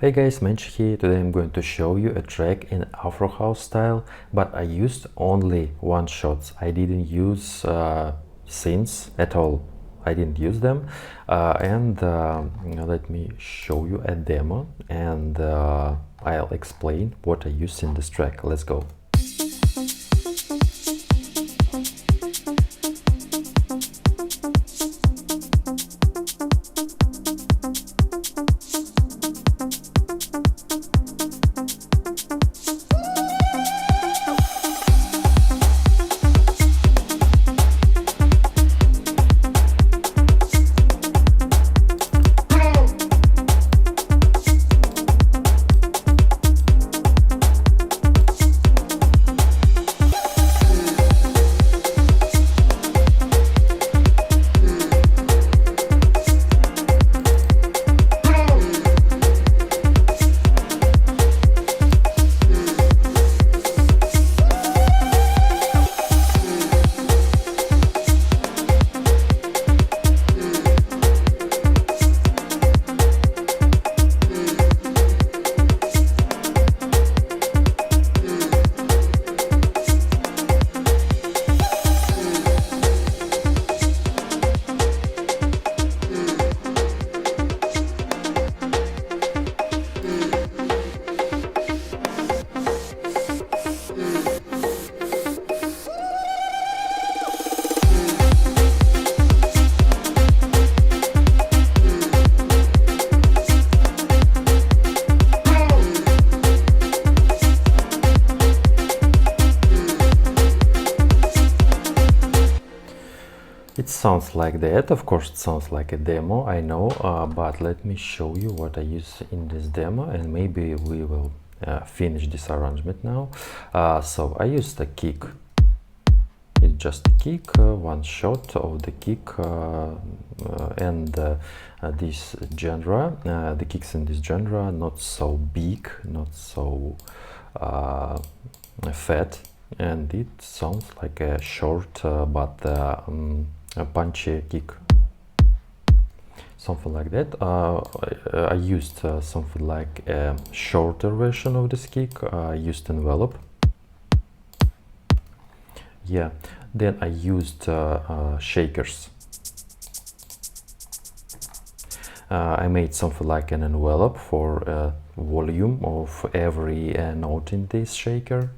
Hey guys, Mensch here. Today I'm going to show you a track in Afro House style, but I used only one shots. I didn't use synths at all. I didn't use them. Let me show you a demo and I'll explain what I used in this track. Let's go. It sounds like that. Of course, it sounds like a demo, I know, but let me show you what I use in this demo, and maybe we will finish this arrangement now. So I used a kick. It's just a kick, one shot of the kick, this genre. The kicks in this genre not so big, not so fat, and it sounds like a short but a punchy kick, something like that. I used something like a shorter version of this kick. I used envelope. Yeah, then I used shakers. I made something like an envelope for volume of every note in this shaker.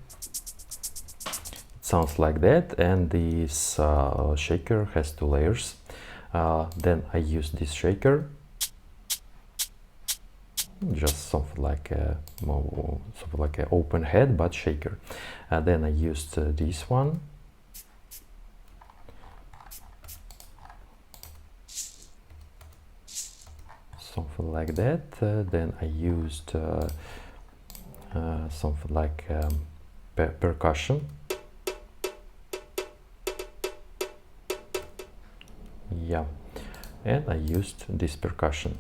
Sounds like that, and this shaker has two layers. Then I use this shaker, just something like an open head but shaker. Then I used this one. Something like that. Then I used something like percussion. Yeah, and I used this percussion.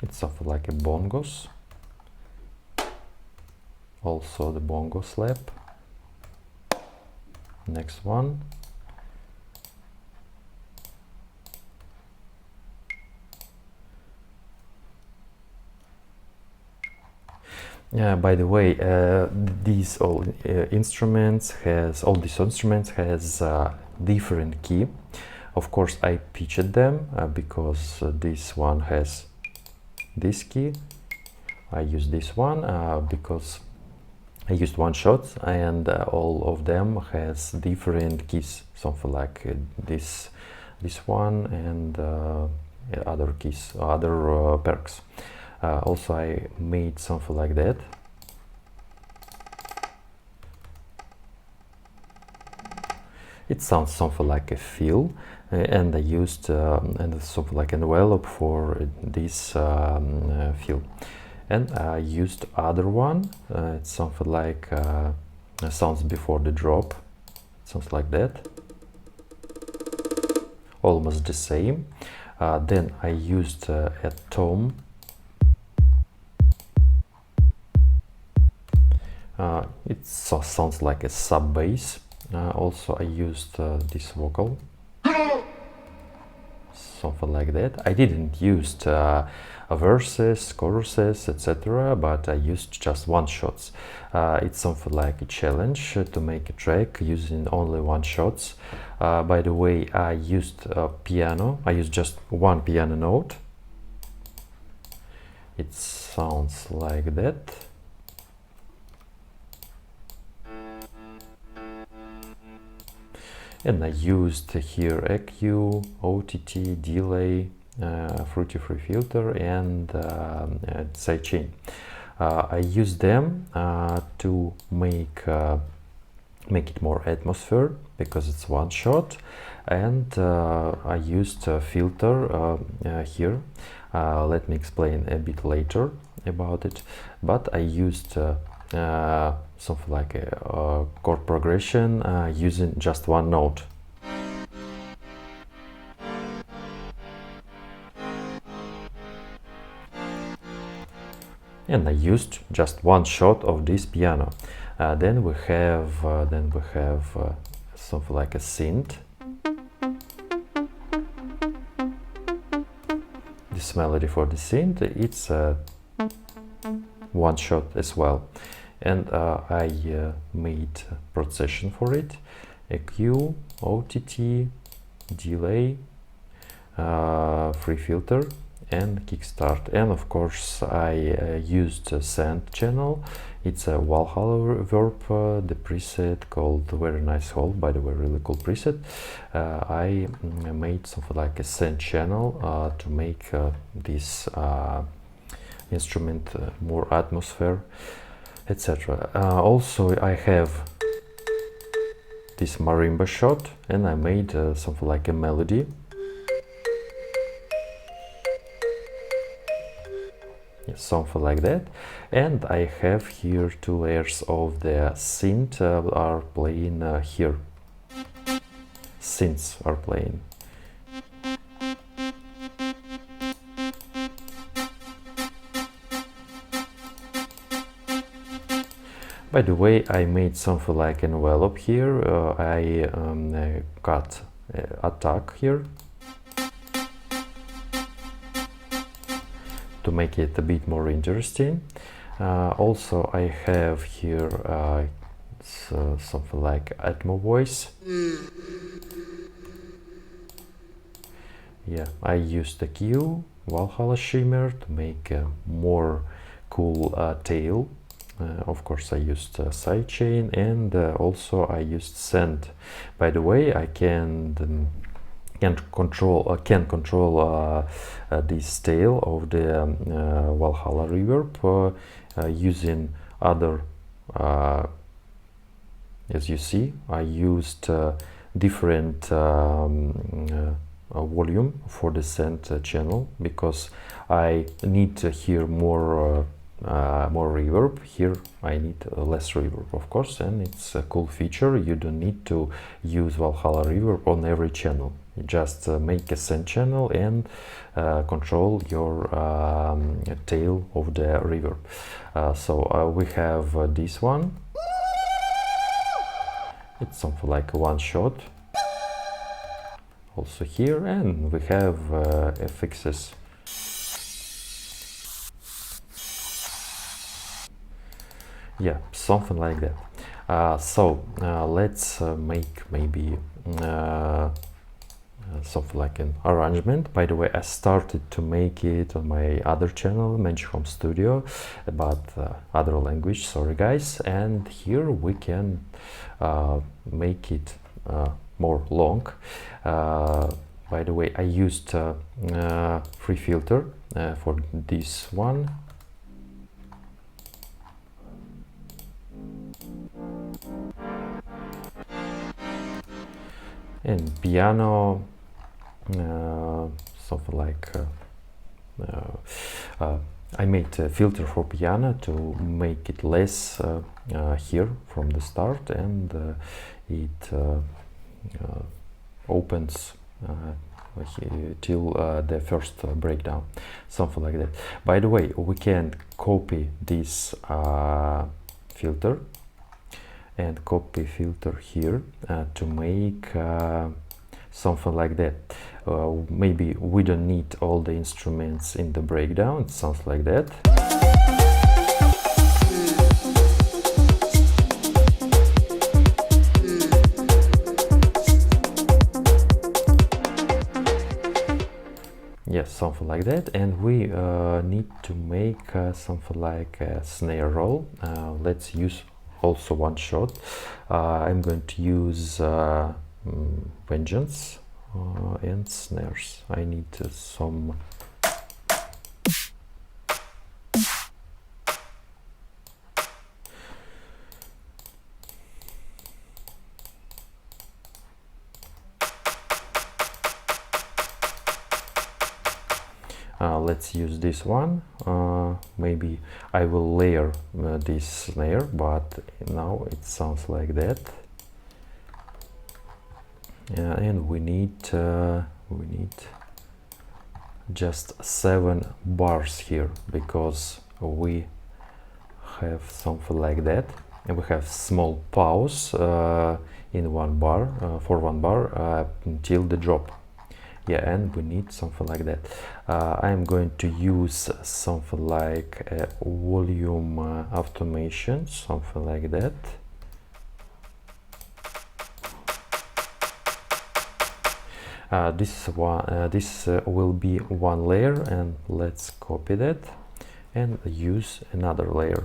It's something like a bongos. Also the bongo slap. Next one. By the way, these all instruments has different key. Of course, I pitched them because this one has this key. I use this one because I used one shot, and all of them has different keys. Something like this one, and other keys, other perks. Also, I made something like that. It sounds something like a fill, and I used something like an envelope for this fill. And I used other one. It's something like sounds before the drop. It sounds like that. Almost the same. Then I used a tom. It sounds like a sub bass. Also I used this vocal. something like that. I didn't use verses, choruses, etc., but I used just one shots. It's something like a challenge to make a track using only one shots. By the way, I used piano. I used just one piano note. It sounds like that. And I used here EQ, OTT, delay, fruity free filter, and sidechain. I use them to make it more atmosphere because it's one shot, and I used a filter here. Let me explain a bit later about it, but I used something like a chord progression using just one note. And I used just one shot of this piano. Then we have something like a synth. This melody for the synth, it's one shot as well. And I made procession for it, EQ, OTT, delay, free filter, and kickstart. And of course I used a send channel. It's a Valhalla reverb, the preset called Very Nice Hole, by the way, really cool preset. I made something like a send channel to make this instrument more atmosphere, etc. Also I have this marimba shot, and I made something like a melody. Something like that. And I have here two layers of the synth are playing here. Synths are playing. By the way, I made something like an envelope here. I got attack here to make it a bit more interesting. Also, I have here something like Atmo voice. Yeah, I used the Q, Valhalla shimmer to make a more cool tail. Of course, I used sidechain, and also I used send. By the way, I can control this tail of the Valhalla reverb using other. As you see, I used different volume for the send channel because I need to hear more reverb. Here I need less reverb, of course, and it's a cool feature. You don't need to use Valhalla reverb on every channel. You just make a send channel and control your tail of the reverb. So we have this one. It's something like a one shot. Also here, and we have FXs. Yeah, something like that. So let's make maybe something like an arrangement. By the way, I started to make it on my other channel, Magic Home Studio, but other language, sorry guys. And here we can make it more long. By the way, I used free filter for this one. And piano, something like I made a filter for piano to make it less here from the start, and it opens till the first breakdown, something like that. By the way, we can copy this filter and copy filter here to make something like that. Maybe we don't need all the instruments in the breakdown. It sounds like that. Yes, something like that. And we need to make something like a snare roll. Let's use also one shot. I'm going to use vengeance and snares. I need some. Let's use this one. Maybe I will layer this snare, but now it sounds like that. And we need just 7 bars here, because we have something like that, and we have small pause in one bar for 1 bar until the drop. Yeah, and we need something like that. I'm going to use something like a volume automation, something like that. This will be one layer, and let's copy that and use another layer.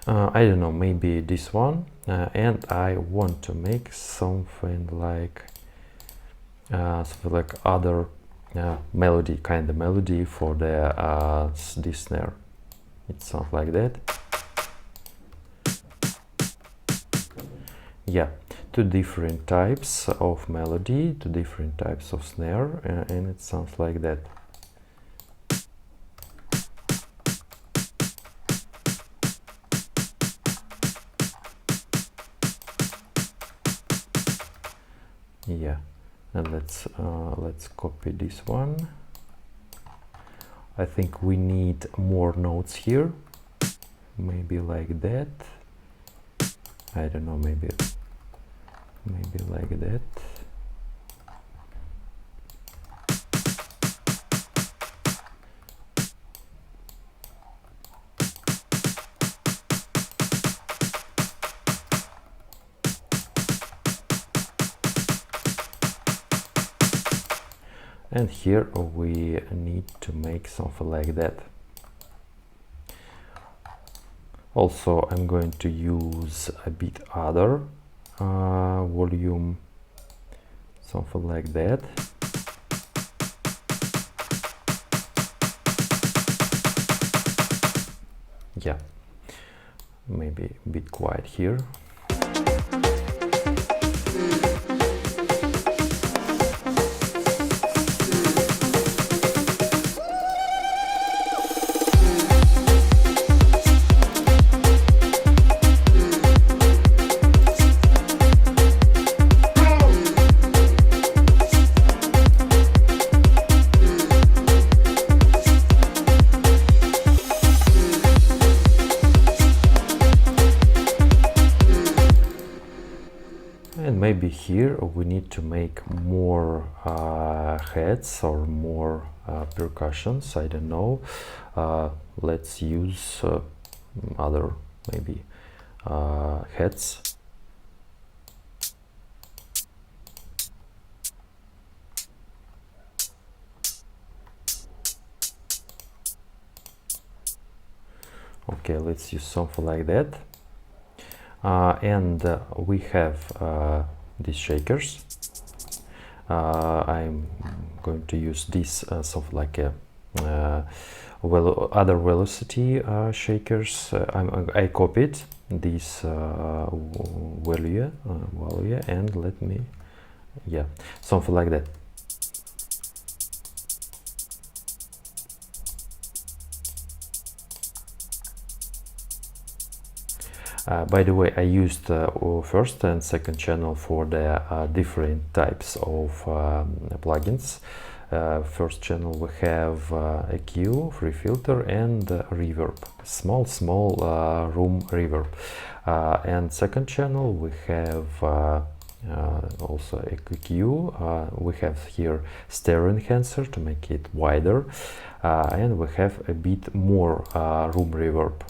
I don't know, maybe this one, and I want to make something like other melody, kind of melody for the this snare. It sounds like that. Yeah, 2 different types of melody, 2 different types of snare, and it sounds like that. Yeah, and let's copy this one. I think we need more notes here, maybe like that. I don't know, maybe like that. And here we need to make something like that. Also, I'm going to use a bit other volume, something like that. Yeah, maybe a bit quiet here. And maybe here we need to make more heads or more percussions, I don't know. Let's use other maybe heads. Okay, let's use something like that. And we have these shakers. I'm going to use this sort of like a other velocity shakers. I copied this value, and let me, yeah, something like that. By the way, I used first and second channel for the different types of plugins. First channel we have EQ, free filter, and reverb, small room reverb. And second channel we have also EQ. We have here stereo enhancer to make it wider, and we have a bit more room reverb.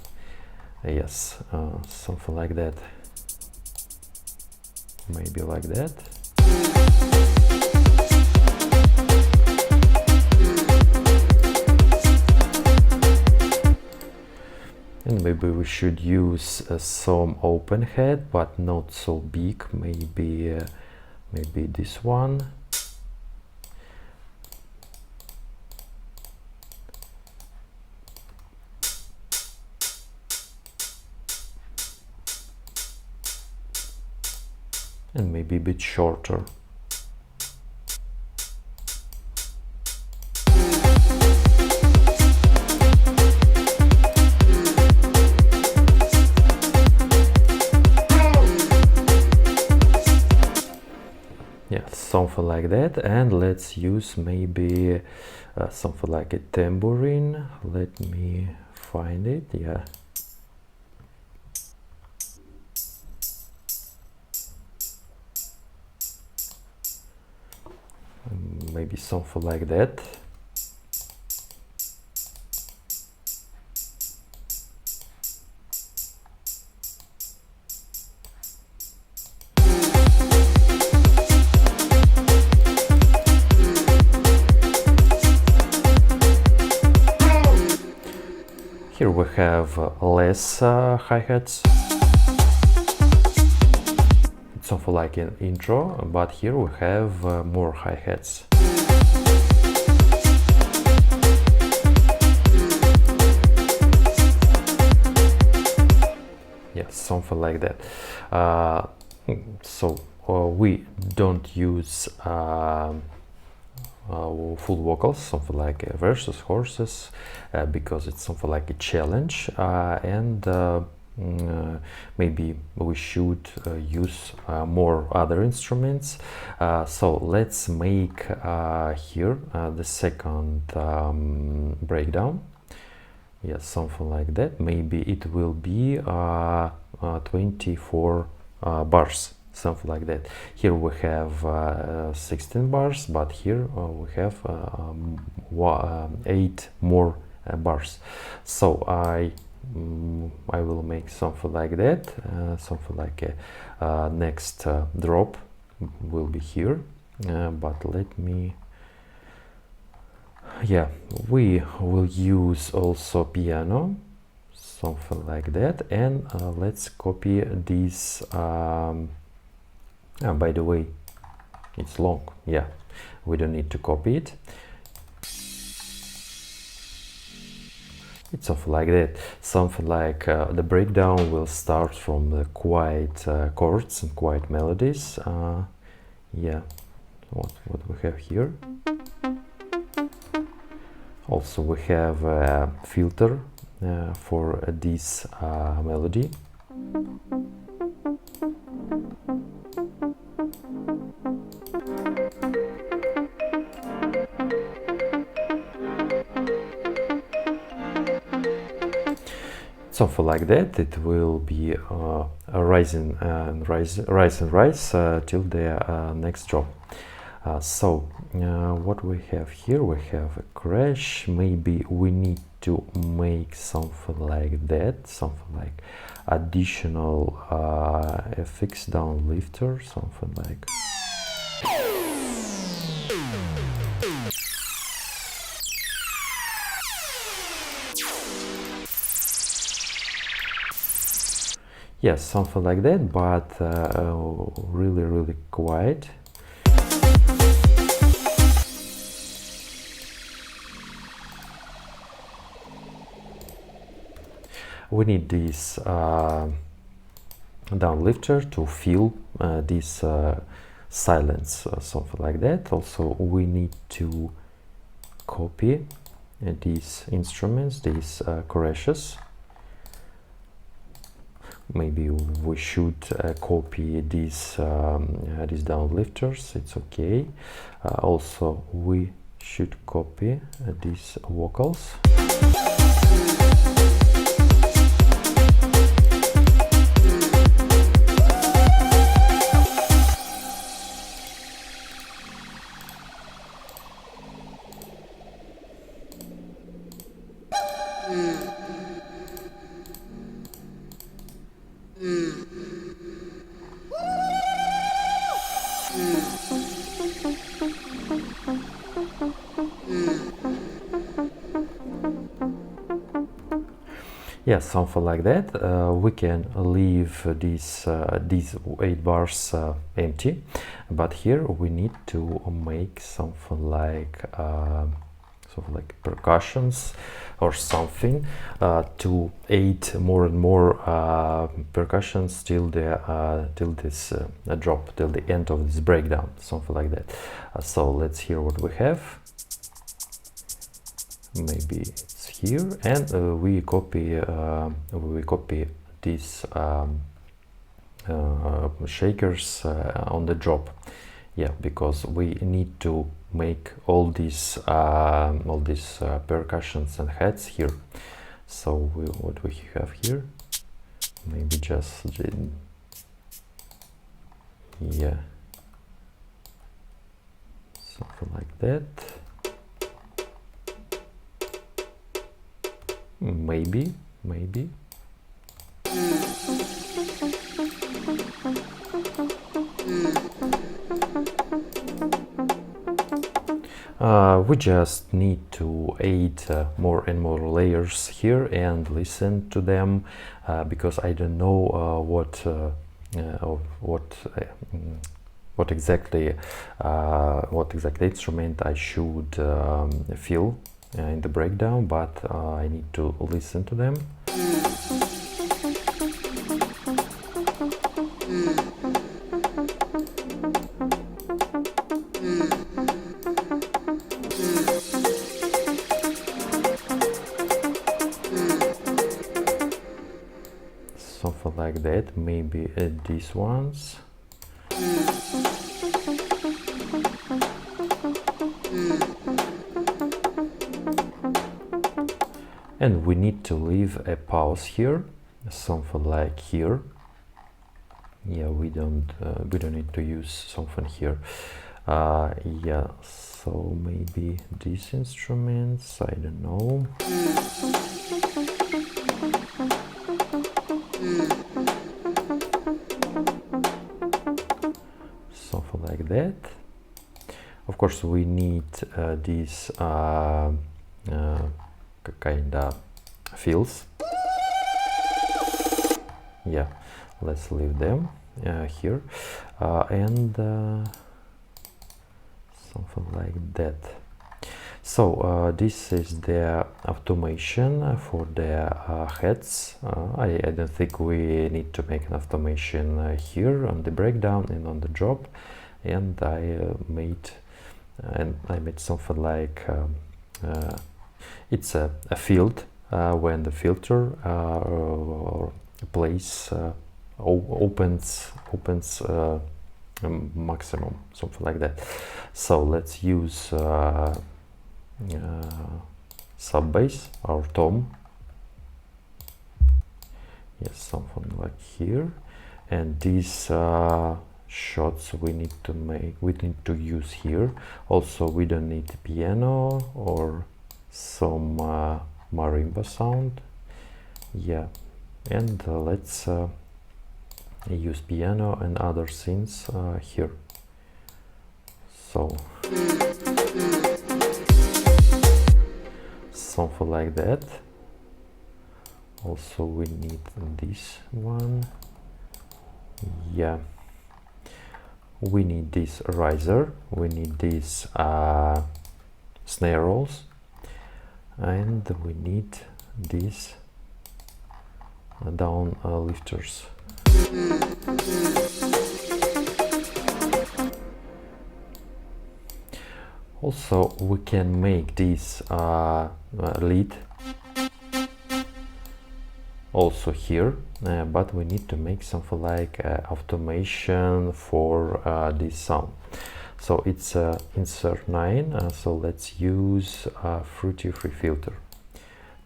Yes, something like that, maybe like that. And maybe we should use some open head, but not so big. Maybe this one. And maybe a bit shorter. Yeah, something like that. And let's use maybe something like a tambourine. Let me find it. Yeah. Maybe something like that. Here we have less hi-hats. It's something like an intro, but here we have more hi-hats. Yeah, something like that. So we don't use full vocals, something like verses, horses, because it's something like a challenge, and maybe we should use more other instruments. So let's make here the second breakdown. Yes, something like that. Maybe it will be 24 bars, something like that. Here we have 16 bars, but here we have 8 more bars. So I will make something like that, something like a next drop will be here, but let me, yeah, we will use also piano, something like that. And let's copy this. By the way, it's long. Yeah, we don't need to copy it. It's something like that. Something like the breakdown will start from the quiet chords and quiet melodies. Yeah, what we have here. Also, we have a filter for this melody. Something like that. It will be rise and rise till the next drop. So what we have here, we have a crash. Maybe we need to make something like that, something like additional FX down lifter, something like. Yes, something like that, but really quiet. We need this down lifter to fill this silence, something like that. Also, we need to copy these instruments, these crashes. maybe we should copy these down lifters. It's okay. Also we should copy these vocals. Yeah, something like that. We can leave these 8 bars empty, but here we need to make something like percussions or something to aid more and more percussions till this drop, till the end of this breakdown, something like that. So let's hear what we have. Maybe it's here, and we copy these shakers on the drop. Yeah, because we need to make all these percussions and heads here. So what we have here, maybe just yeah, something like that. Maybe. We just need to add more and more layers here and listen to them, because I don't know what exactly instrument I should fill in the breakdown, but I need to listen to them. Something like that, maybe these ones. And we need to leave a pause here, something like here. Yeah, we don't need to use something here. Yeah, so maybe these instruments, I don't know. Something like that. Of course, we need these kind of fills. Yeah, let's leave them here, and something like that. So this is the automation for the heads. I don't think we need to make an automation here on the breakdown and on the drop. And I made something like it's a field when the filter plays opens maximum, something like that. So let's use sub bass or tom. Yes, something like here. And these shots we need to use here. Also, we don't need piano or some marimba sound. Yeah, and let's use piano and other synths here. So something like that. Also, we need this one. Yeah, we need this riser, we need these snare rolls, and we need these down lifters. Also, we can make this lead also here, but we need to make something like automation for this sound. So it's insert 9, so let's use fruity free filter,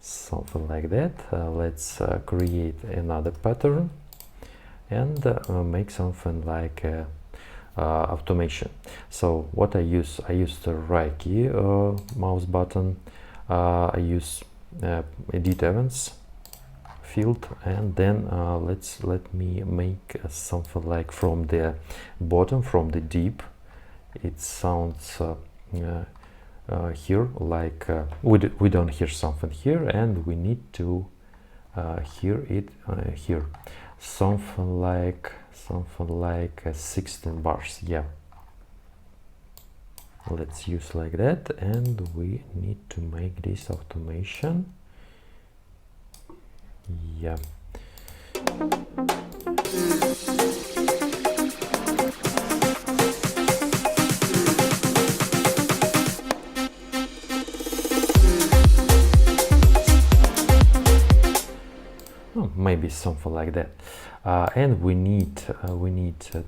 something like that. Let's create another pattern and make something like automation. So what I use the right key mouse button, I use edit events field, and then let me make something like from the bottom, from the deep. It sounds here like we don't hear something here, and we need to hear it here, something like 16 bars. Yeah, let's use like that, and we need to make this automation. Yeah. Maybe something like that, and we need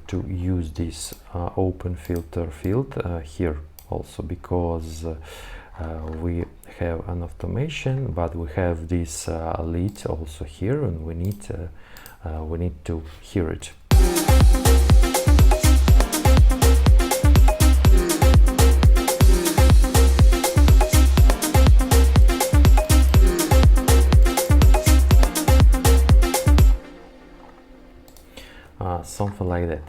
to use this open filter field here also, because we have an automation, but we have this lead also here, and we need to hear it. Something like that.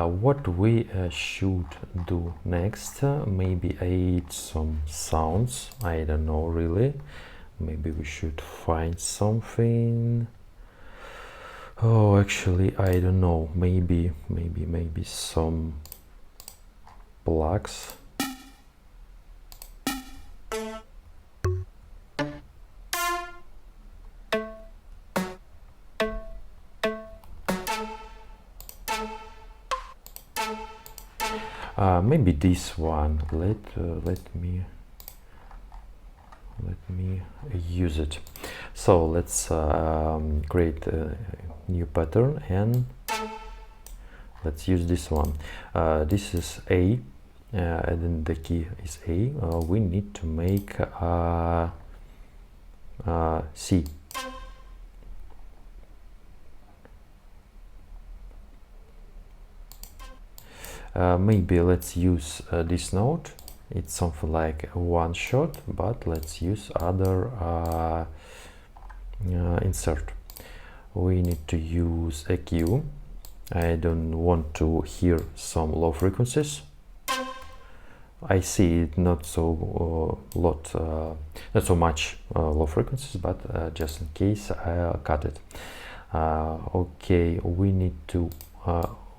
What we should do next, maybe add some sounds. I don't know really. Maybe we should find something. Oh, actually, I don't know. Maybe some plugs. Maybe this one. Let me use it. So let's create a new pattern, and let's use this one. This is A, and then the key is A. We need to make C. Maybe let's use this note. It's something like one shot, but let's use other insert. We need to use a EQ. I don't want to hear some low frequencies. I see it not so not so much low frequencies, but just in case I'll cut it. Okay, we need to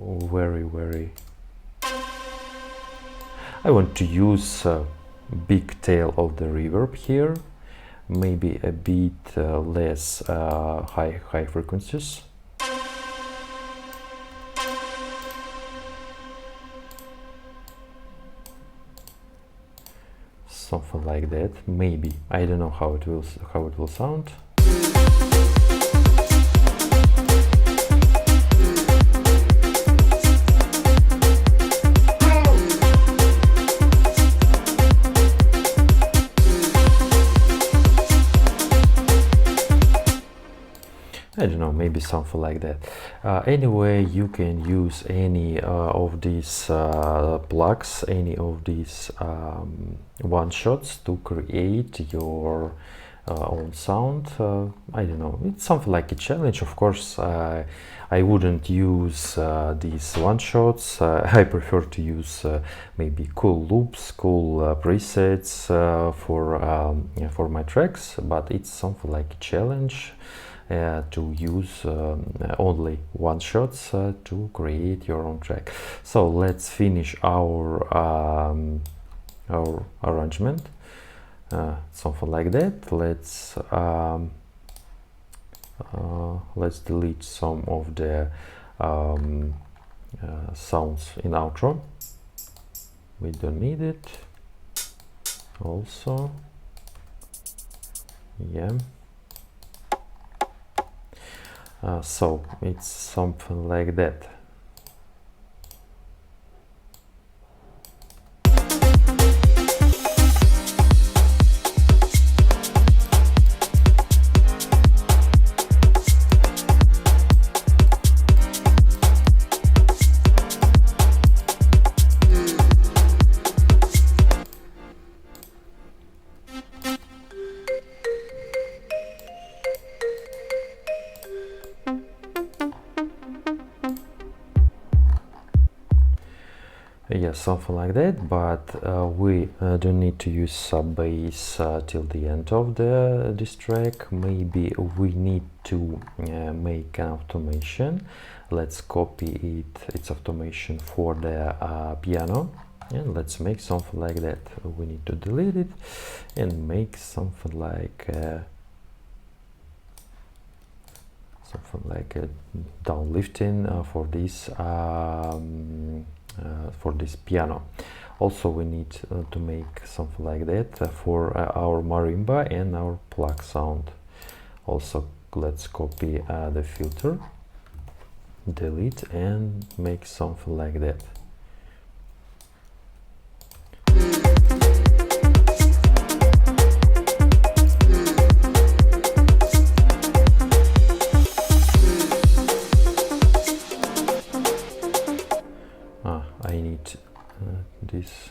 very I want to use big tail of the reverb here, maybe a bit less high frequencies. Something like that. Maybe I don't know how it will sound. I don't know, maybe something like that. Anyway, you can use any of these plugs, any of these one-shots to create your own sound. I don't know, it's something like a challenge. Of course, I wouldn't use these one-shots. I prefer to use maybe cool loops, cool presets for my tracks, but it's something like a challenge. To use only one shots to create your own track. So let's finish our arrangement, something like that. Let's delete some of the sounds in outro. We don't need it. Also, yeah. So it's something like that. Yeah, something like that, but we don't need to use sub bass till the end of this track. Maybe we need to make an automation. Let's copy its automation for the piano, and let's make something like that. We need to delete it and make something like a downlifting for this piano. Also, we need to make something like that for our marimba and our plug sound. Also, let's copy the filter, delete, and make something like that. I need this.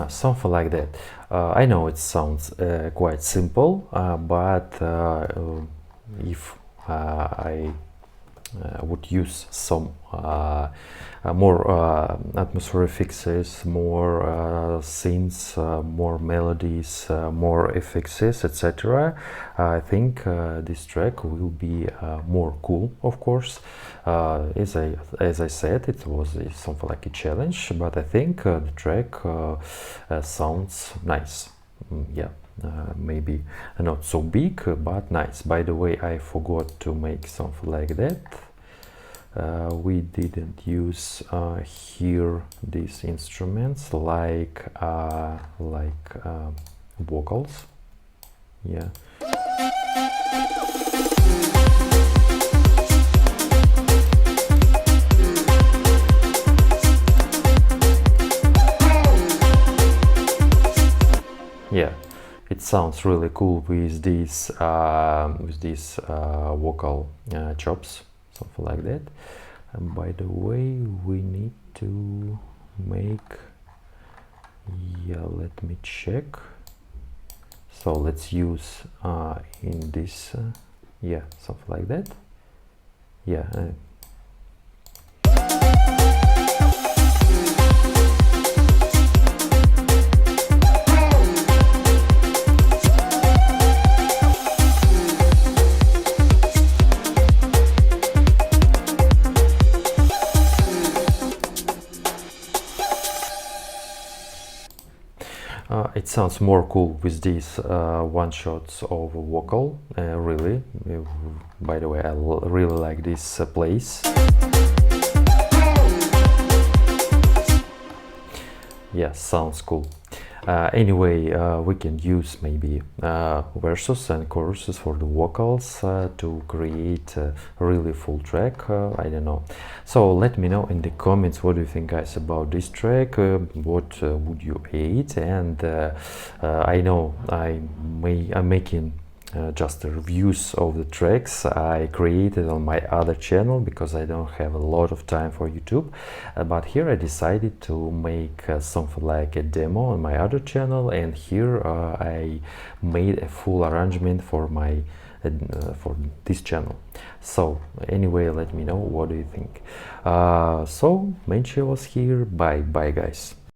Something like that. I know it sounds quite simple, but if I would use some more atmospheric fixes, more synths, more melodies, more effects, etc. I think this track will be more cool, of course. As I said, it was something like a challenge, but I think the track sounds nice. Yeah. Maybe not so big, but nice. By the way, I forgot to make something like that. We didn't use here these instruments like vocals. Yeah. Yeah. It sounds really cool with these vocal chops, something like that. And by the way, we need to make, yeah, let me check. So let's use in this, yeah, something like that. Yeah. It sounds more cool with these one shots of vocal, really. By the way, I really like this place. Yeah, sounds cool. Anyway, we can use maybe verses and choruses for the vocals to create a really full track. I don't know. So let me know in the comments what do you think, guys, about this track. What would you hate? And I know I'm making just the reviews of the tracks I created on my other channel because I don't have a lot of time for YouTube, but here I decided to make something like a demo on my other channel, and here I made a full arrangement for my for this channel. So anyway, let me know what do you think. So Menche was here. Bye guys.